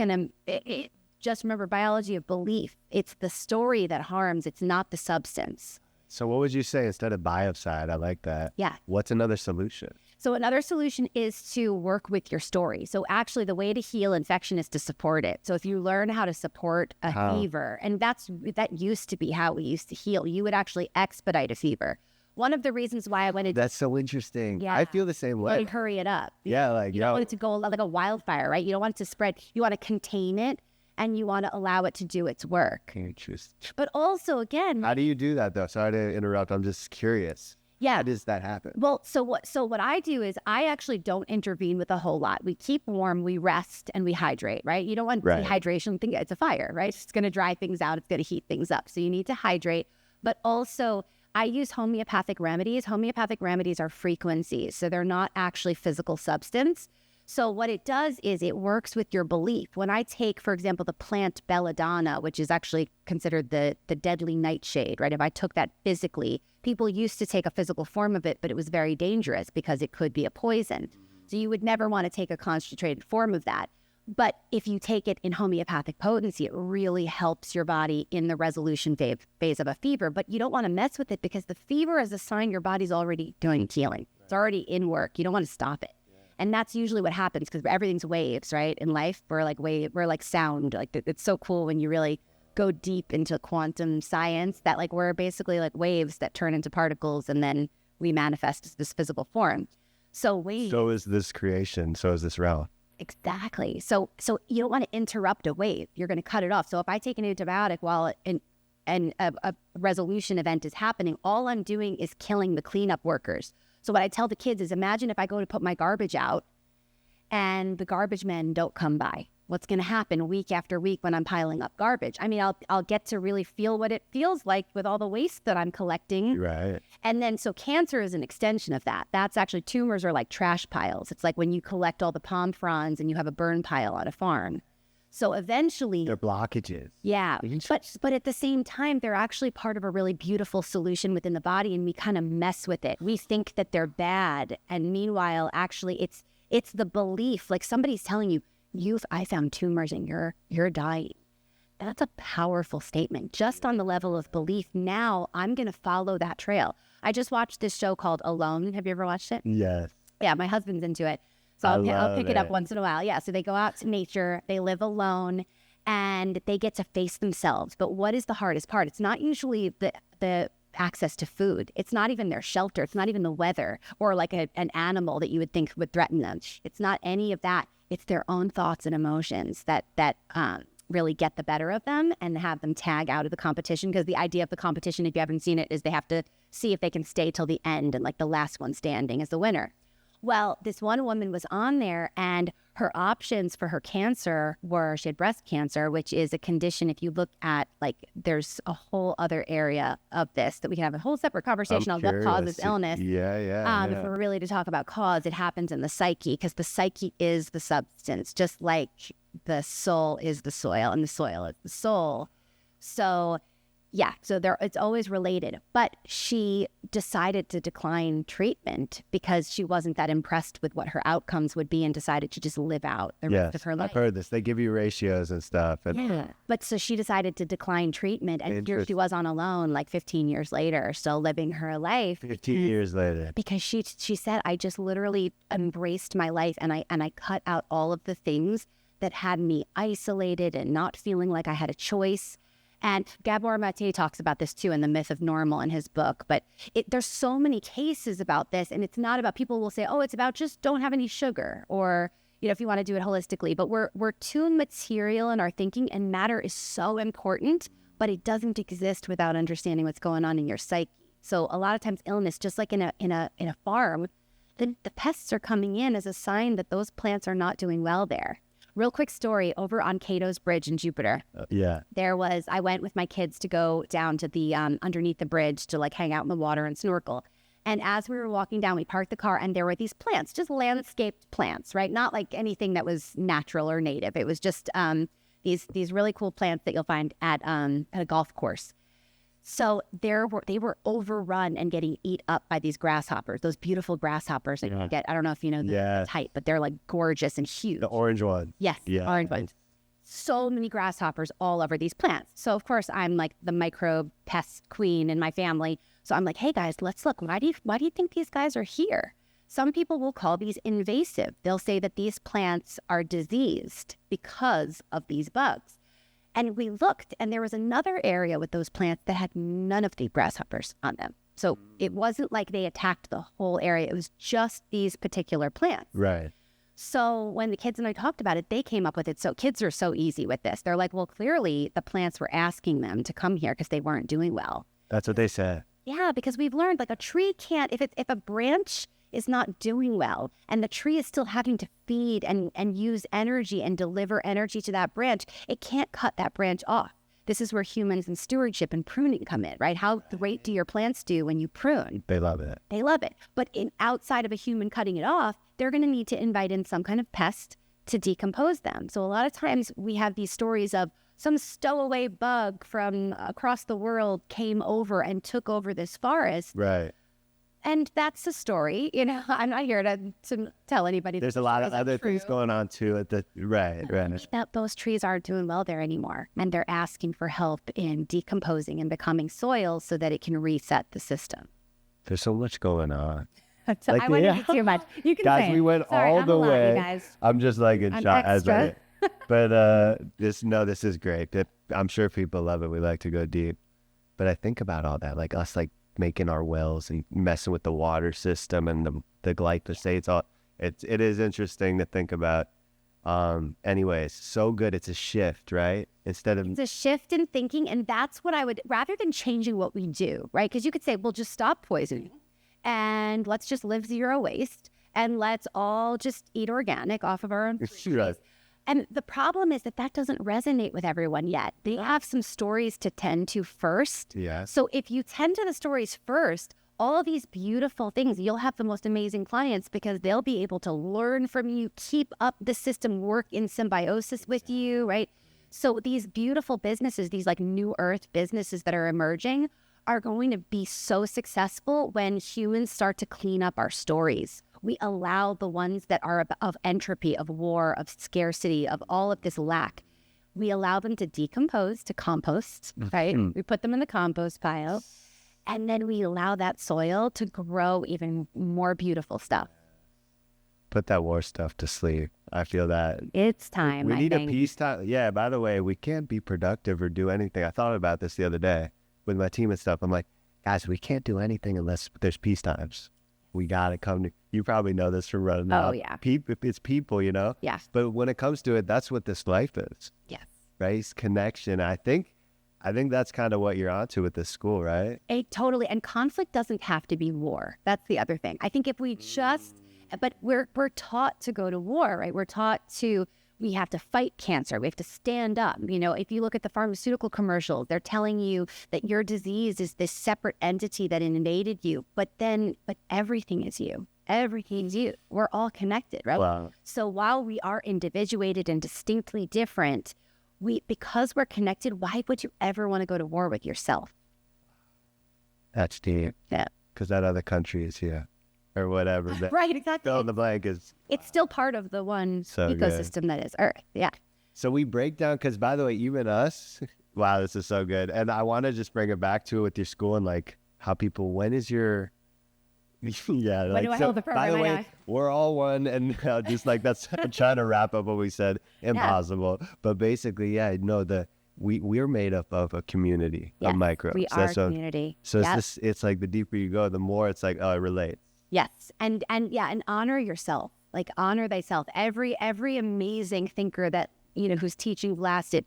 just remember biology of belief. It's the story that harms. It's not the substance. So what would you say instead of biocide? I like that. Yeah. What's another solution? So another solution is to work with your story. So actually the way to heal infection is to support it. So if you learn how to support a fever, and that used to be how we used to heal, you would actually expedite a fever. One of the reasons why I wanted... That's so interesting. Yeah. I feel the same way. Like hurry it up. Yeah, like... You don't want it to go like a wildfire, right? You don't want it to spread. You want to contain it, and you want to allow it to do its work. Interesting. But also, again... How do you do that, though? Sorry to interrupt. I'm just curious. Yeah. How does that happen? Well, so what I do is I actually don't intervene with a whole lot. We keep warm, we rest, and we hydrate, right? You don't want dehydration. Think it's a fire, right? It's going to dry things out. It's going to heat things up. So you need to hydrate. But also, I use homeopathic remedies. Homeopathic remedies are frequencies. So they're not actually physical substance. So what it does is it works with your belief. When I take, for example, the plant belladonna, which is actually considered the deadly nightshade, right? If I took that physically, people used to take a physical form of it, but it was very dangerous because it could be a poison. So you would never want to take a concentrated form of that. But if you take it in homeopathic potency, it really helps your body in the resolution phase of a fever. But you don't want to mess with it because the fever is a sign your body's already doing healing. It's already in work. You don't want to stop it. And that's usually what happens because everything's waves, right? In life, we're like sound. Like it's so cool when you really go deep into quantum science that like we're basically like waves that turn into particles and then we manifest as this physical form. So waves. So is this creation. So is this realm. Exactly. So you don't want to interrupt a wave. You're going to cut it off. So if I take an antibiotic while a resolution event is happening, all I'm doing is killing the cleanup workers. So what I tell the kids is imagine if I go to put my garbage out and the garbage men don't come by. What's going to happen week after week when I'm piling up garbage? I mean, I'll get to really feel what it feels like with all the waste that I'm collecting. Right. And then so cancer is an extension of that. That's actually tumors are like trash piles. It's like when you collect all the palm fronds and you have a burn pile on a farm. So eventually They're blockages. yeah, but at the same time, they're actually part of a really beautiful solution within the body, and we kind of mess with it. We think that they're bad, and meanwhile, actually, it's the belief. Like somebody's telling you, I found tumors and you're dying. That's a powerful statement, just on the level of belief. Now I'm going to follow that trail. I just watched this show called Alone. Have you ever watched it? Yes. Yeah, my husband's into it. So I'll pick it up once in a while. Yeah, so they go out to nature, they live alone, and they get to face themselves. But what is the hardest part? It's not usually the access to food. It's not even their shelter. It's not even the weather or like an animal that you would think would threaten them. It's not any of that. It's their own thoughts and emotions that really get the better of them and have them tag out of the competition. Because the idea of the competition, if you haven't seen it, is they have to see if they can stay till the end and like the last one standing is the winner. Well, this one woman was on there and her options for her cancer were she had breast cancer, which is a condition. If you look at like there's a whole other area of this that we can have a whole separate conversation on what causes illness. Yeah. If we're really to talk about cause, it happens in the psyche because the psyche is the substance, just like the soul is the soil and the soil is the soul. So yeah, so it's always related. But she decided to decline treatment because she wasn't that impressed with what her outcomes would be and decided to just live out the rest of her life. I've heard this. They give you ratios and stuff. And yeah. But so she decided to decline treatment and here she was on Alone like 15 years later, still living her life. 15 years later. Because she said, I just literally embraced my life and I cut out all of the things that had me isolated and not feeling like I had a choice. And Gabor Mate talks about this too in The Myth of Normal in his book. But there's so many cases about this. And it's not about, people will say, oh, it's about just don't have any sugar. Or, you know, if you want to do it holistically. But we're too material in our thinking. And matter is so important. But it doesn't exist without understanding what's going on in your psyche. So a lot of times illness, just like in a farm, the pests are coming in as a sign that those plants are not doing well there. Real quick story, over on Cato's Bridge in Jupiter. I went with my kids to go down to the underneath the bridge to like hang out in the water and snorkel. And as we were walking down, we parked the car and there were these plants, just landscaped plants, right? Not like anything that was natural or native. It was just these really cool plants that you'll find at a golf course. So they were overrun and getting eat up by these grasshoppers, those beautiful grasshoppers that you get. I don't know if you know the type, but they're like gorgeous and huge. The orange one. Yes, orange ones. So many grasshoppers all over these plants. So of course I'm like the microbe pest queen in my family. So I'm like, hey guys, let's look. Why do you think these guys are here? Some people will call these invasive. They'll say that these plants are diseased because of these bugs. And we looked, and there was another area with those plants that had none of the grasshoppers on them. So it wasn't like they attacked the whole area. It was just these particular plants. Right. So when the kids and I talked about it, they came up with it. So kids are so easy with this. They're like, well, clearly the plants were asking them to come here because they weren't doing well. That's what they said. Yeah, because we've learned like a tree can't, if a branch is not doing well and the tree is still having to feed and use energy and deliver energy to that branch, it can't cut that branch off. This is where humans and stewardship and pruning come in, right? How great do your plants do when you prune? They love it. They love it. But outside of a human cutting it off, they're going to need to invite in some kind of pest to decompose them. So a lot of times we have these stories of some stowaway bug from across the world came over and took over this forest. Right. And that's the story. I'm not here to tell anybody. There's a lot of other things going on too at the right. That those trees aren't doing well there anymore. And they're asking for help in decomposing and becoming soil so that it can reset the system. There's so much going on. So I went into too much. You can Guys, say we went Sorry, all I'm the a lot, way. you guys. I'm just like in I'm shock as extra. but this is great. I'm sure people love it. We like to go deep. But I think about all that, like us like making our wells and messing with the water system and the glyphosates. It is interesting to think about. Anyways, so good. It's a shift, right? It's a shift in thinking, and that's what I would, rather than changing what we do, right? Because you could say, well, just stop poisoning and let's just live zero waste and let's all just eat organic off of our own trees. And the problem is that doesn't resonate with everyone yet. They have some stories to tend to first. Yeah. So if you tend to the stories first, all these beautiful things, you'll have the most amazing clients because they'll be able to learn from you, keep up the system, work in symbiosis with you, right? So these beautiful businesses, these like new earth businesses that are emerging are going to be so successful when humans start to clean up our stories. We allow the ones that are of entropy, of war, of scarcity, of all of this lack. We allow them to decompose, to compost, right? We put them in the compost pile. And then we allow that soil to grow even more beautiful stuff. Put that war stuff to sleep. I feel that. It's time, We I need think. a peacetime. Yeah, by the way, we can't be productive or do anything. I thought about this the other day with my team and stuff. I'm like, guys, we can't do anything unless there's peace times. We got to come to, you probably know this from running out. Oh, yeah. It's people, Yes. But when it comes to it, that's what this life is, Yes. right? It's connection. I think that's kind of what you're onto with this school, right? Totally. And conflict doesn't have to be war. That's the other thing. I think if we but we're taught to go to war, right? We're taught we have to fight cancer. We have to stand up. If you look at the pharmaceutical commercials, they're telling you that your disease is this separate entity that invaded you. But everything is you. Everything's you. We're all connected, right? Wow. So while we are individuated and distinctly different, because we're connected, why would you ever want to go to war with yourself? That's deep. Yeah. Because that other country is here or whatever. Right, exactly. Fill in the blank is. It's still part of the one So good. ecosystem that is Earth. Yeah. So we break down, because by the way, even us, wow, this is so good. And I want to just bring it back to it with your school and like how people, when is your, yeah. When like, do I so, hold the by program? the I way, know. we're all one. And just like that's, I'm trying to wrap up what we said. Impossible. But basically, yeah, no, we're made up of a community of microbes. We are a community. So it's like the deeper you go, the more it's like, oh, it relates. Yes. And honor yourself. Like honor thyself. Every amazing thinker that, whose teaching lasted,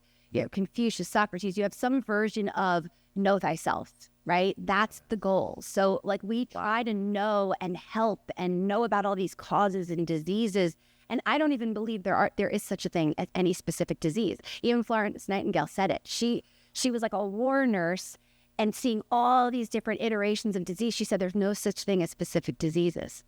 Confucius, Socrates, you have some version of know thyself, right? That's the goal. So like we try to know and help and know about all these causes and diseases. And I don't even believe there is such a thing as any specific disease. Even Florence Nightingale said it. She was like a war nurse and seeing all these different iterations of disease. She said there's no such thing as specific diseases.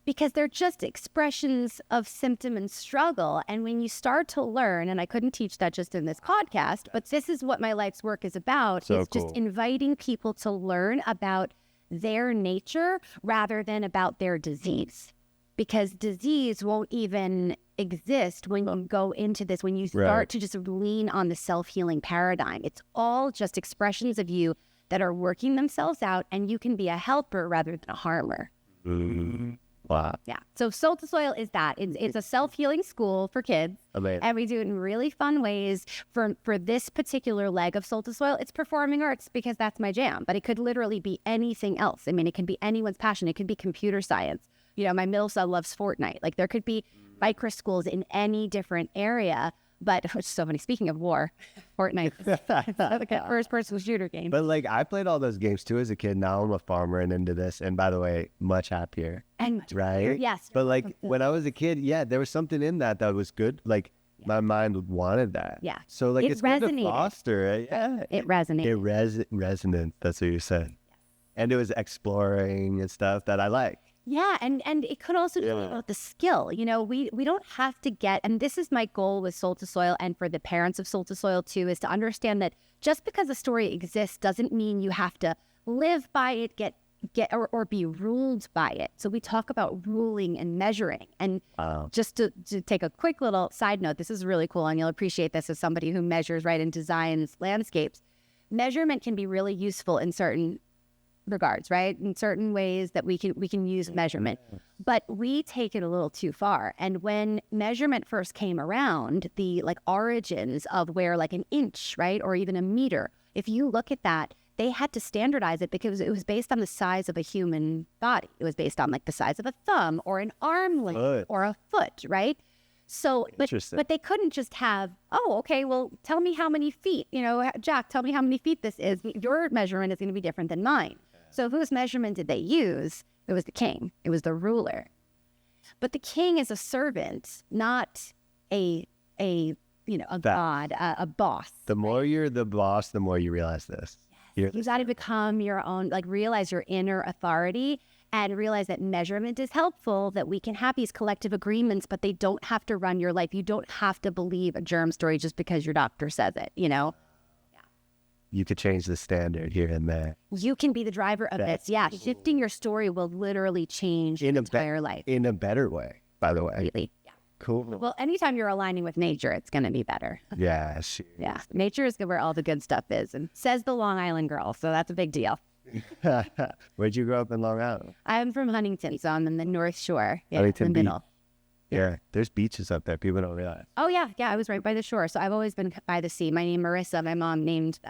Because they're just expressions of symptom and struggle. And when you start to learn, and I couldn't teach that just in this podcast, but this is what my life's work is about, So is cool. just inviting people to learn about their nature rather than about their disease. Because disease won't even exist when you go into this, when you start to just lean on the self-healing paradigm. It's all just expressions of you that are working themselves out, and you can be a helper rather than a harmer. Mm-hmm. Wow. Yeah. So Soul to Soil is that. It's a self-healing school for kids. Amazing. And we do it in really fun ways. For this particular leg of Soul to Soil, it's performing arts because that's my jam. But it could literally be anything else. I mean, it can be anyone's passion. It could be computer science. My middle son loves Fortnite. Like there could be microschools in any different area. But it's so funny. Speaking of war, Fortnite is like a first-person shooter game. But like I played all those games too as a kid. Now I'm a farmer and into this. And by the way, much happier. And Right? yes. But like when I was a kid, yeah, there was something in that was good. Like my mind wanted that. Yeah. So like It it's good to resonated. foster it. Yeah. It resonates. Resonant. That's what you said. And it was exploring and stuff that I like. Yeah, and it could also be about the skill. We don't have to get, and this is my goal with Soul to Soil and for the parents of Soul to Soil too, is to understand that just because a story exists doesn't mean you have to live by it, get get or be ruled by it. So we talk about ruling and measuring. And just to take a quick little side note, this is really cool, and you'll appreciate this as somebody who measures, right, and designs landscapes. Measurement can be really useful in certain regards, right? In certain ways that we can use measurement, but we take it a little too far. And when measurement first came around, the like origins of where like an inch, right, or even a meter, if you look at that, they had to standardize it because it was based on the size of a human body. It was based on like the size of a thumb or an arm length or a foot, right? So, but they couldn't just have, oh, okay, well, tell me how many feet, you know, Jack, tell me how many feet this is. Your measurement is going to be different than mine. So whose measurement did they use? It was the king. It was the ruler. But the king is a servant, not a god, a boss. The more you're the boss, the more you realize this. Yes. You got to become your own, like realize your inner authority and realize that measurement is helpful, that we can have these collective agreements, but they don't have to run your life. You don't have to believe a germ story just because your doctor says it, you know? You could change the standard here and there. You can be the driver of this. Yeah, shifting your story will literally change your entire life. In a better way, by the way. Completely. Yeah. Cool. Well, anytime you're aligning with nature, it's going to be better. Yeah, sure. Yeah, nature is where all the good stuff is, and says the Long Island girl, so that's a big deal. Where'd you grow up in Long Island? I'm from Huntington, so I'm in the North Shore. Yeah, Huntington in the middle. Yeah, there's beaches up there. People don't realize. Oh, yeah. Yeah, I was right by the shore. So I've always been by the sea. My name Marissa. My mom named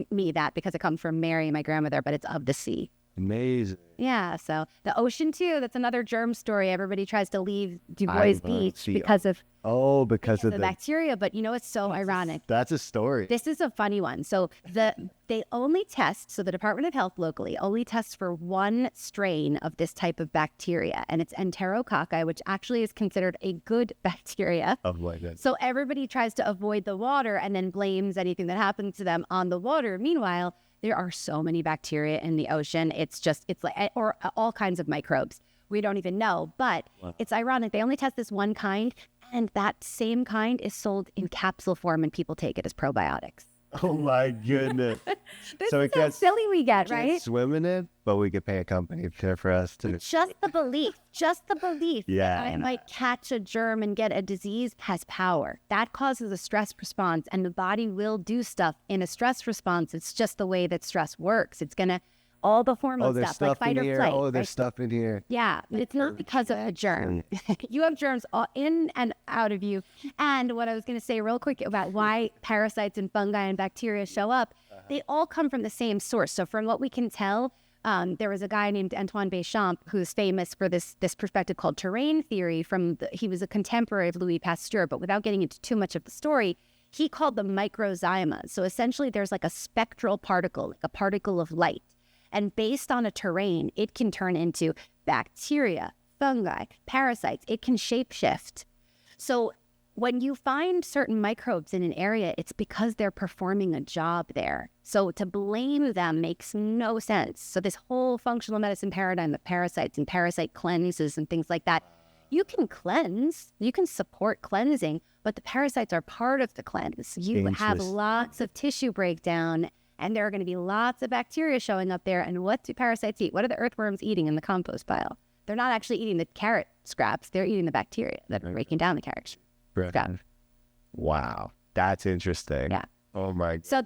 me that because I come from Mary, my grandmother, but it's of the sea. Amazing. Yeah. So the ocean, too, that's another germ story. Everybody tries to leave Du Bois Beach because of the bacteria. But, you know, it's so ironic. That's a story. This is a funny one. So they only test, so the Department of Health locally only tests for one strain of this type of bacteria, and it's enterococci, which actually is considered a good bacteria. Oh my goodness. So everybody tries to avoid the water and then blames anything that happens to them on the water. Meanwhile, there are so many bacteria in the ocean. It's like, or all kinds of microbes. We don't even know, but It's ironic. They only test this one kind, and that same kind is sold in capsule form, and people take it as probiotics. Oh my goodness. This is how silly we get, right? Can't swim in it, but we could pay a company for us to. Just the belief Yeah. that I might catch a germ and get a disease has power. That causes a stress response, and the body will do stuff in a stress response. It's just the way that stress works. It's going to, all the hormone stuff, like fight or flight. Oh, there's stuff in here. Yeah, but it's not because of a germ. You have germs all in and out of you. And what I was going to say real quick about why parasites and fungi and bacteria show up, they all come from the same source. So from what we can tell, there was a guy named Antoine Béchamp who's famous for this perspective called terrain theory. He was a contemporary of Louis Pasteur, but without getting into too much of the story, he called them microzymas. So essentially there's like a spectral particle, like a particle of light. And based on a terrain, it can turn into bacteria, fungi, parasites. It can shapeshift. So when you find certain microbes in an area, it's because they're performing a job there. So to blame them makes no sense. So this whole functional medicine paradigm of parasites and parasite cleanses and things like that, you can cleanse, you can support cleansing, but the parasites are part of the cleanse. You have lots of tissue breakdown, and there are going to be lots of bacteria showing up there. And what do parasites eat? What are the earthworms eating in the compost pile? They're not actually eating the carrot scraps. They're eating the bacteria that are breaking down the carrot scraps. Wow. That's interesting. Yeah. Oh my. So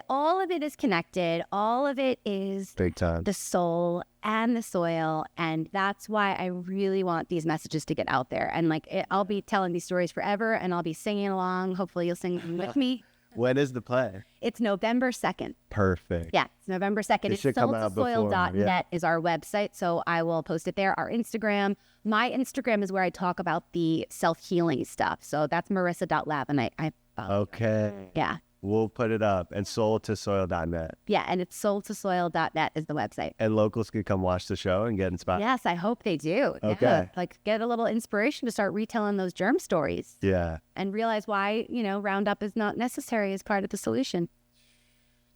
all of it is connected. All of it is Big time. The soul and the soil. And that's why I really want these messages to get out there. And I'll be telling these stories forever, and I'll be singing along. Hopefully you'll sing with me. When is the play? It's November 2nd. Perfect. Yeah, it's November 2nd. It's soultosoil.net is our website, so I will post it there. Our Instagram. My Instagram is where I talk about the self-healing stuff. So that's marissa.lavin. I follow. Okay. Yeah. We'll put it up. And soultosoil.net. Yeah, and it's soultosoil.net is the website. And locals can come watch the show and get inspired. Yes, I hope they do. Okay. Yeah, get a little inspiration to start retelling those germ stories. Yeah. And realize why, Roundup is not necessary as part of the solution.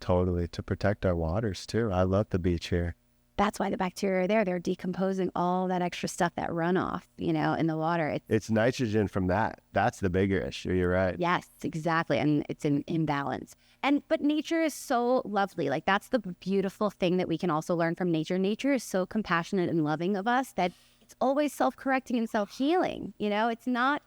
Totally. To protect our waters, too. I love the beach here. that's why the bacteria are there. They're decomposing all that extra stuff, that runoff, in the water. It's nitrogen from that. That's the bigger issue. You're right. Yes, exactly. And it's an imbalance. But nature is so lovely. Like, that's the beautiful thing that we can also learn from nature. Nature is so compassionate and loving of us that it's always self-correcting and self-healing. It's not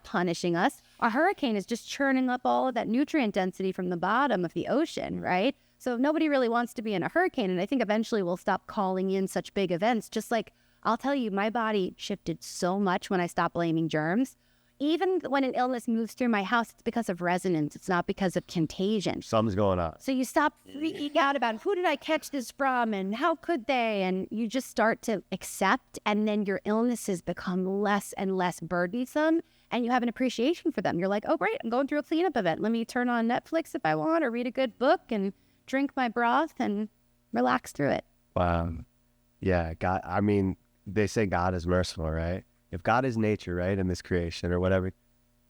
punishing us. A hurricane is just churning up all of that nutrient density from the bottom of the ocean, right? So nobody really wants to be in a hurricane. And I think eventually we'll stop calling in such big events. Just like, I'll tell you, my body shifted so much when I stopped blaming germs. Even when an illness moves through my house, it's because of resonance. It's not because of contagion. Something's going on. So you stop freaking out about who did I catch this from and how could they? And you just start to accept, and then your illnesses become less and less burdensome, and you have an appreciation for them. You're like, oh, great, I'm going through a cleanup event. Let me turn on Netflix if I want, or read a good book and drink my broth and relax through it. Wow. Yeah, God, I mean, they say God is merciful, right? If God is nature, right, in this creation or whatever,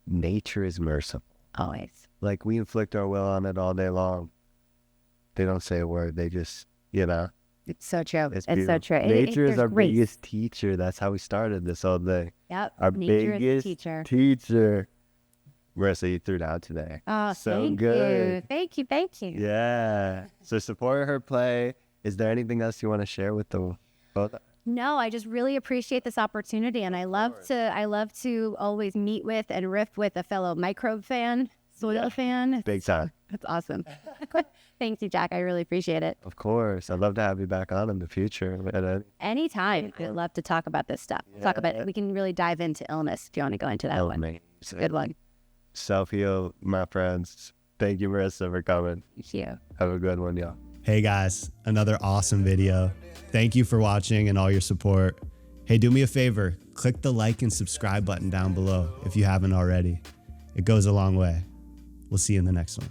nature is merciful. Always. Like, we inflict our will on it all day long. They don't say a word. They just, It's so true. It's so beautiful. true. Nature is our grace. biggest teacher. That's how we started this whole day. Yep. Our Nature biggest is the teacher. teacher. Marissa, you threw down today. Oh, so thank good. you. Thank you. Yeah. So support her play. Is there anything else you want to share with the both? No, I just really appreciate this opportunity, and I love to always meet with and riff with a fellow microbe fan, soil fan. Big time. That's awesome. Thank you, Jack. I really appreciate it. Of course. I'd love to have you back on in the future. Anytime. I'd love to talk about this stuff. Talk about it. We can really dive into illness if you want to go into that one. It's a good one. Self-heal, my friends. Thank you, Marissa, for coming. Thank you. Have a good one, y'all. Hey guys, another awesome video. Thank you for watching and all your support. Hey, do me a favor, click the like and subscribe button down below if you haven't already. It goes a long way. We'll see you in the next one.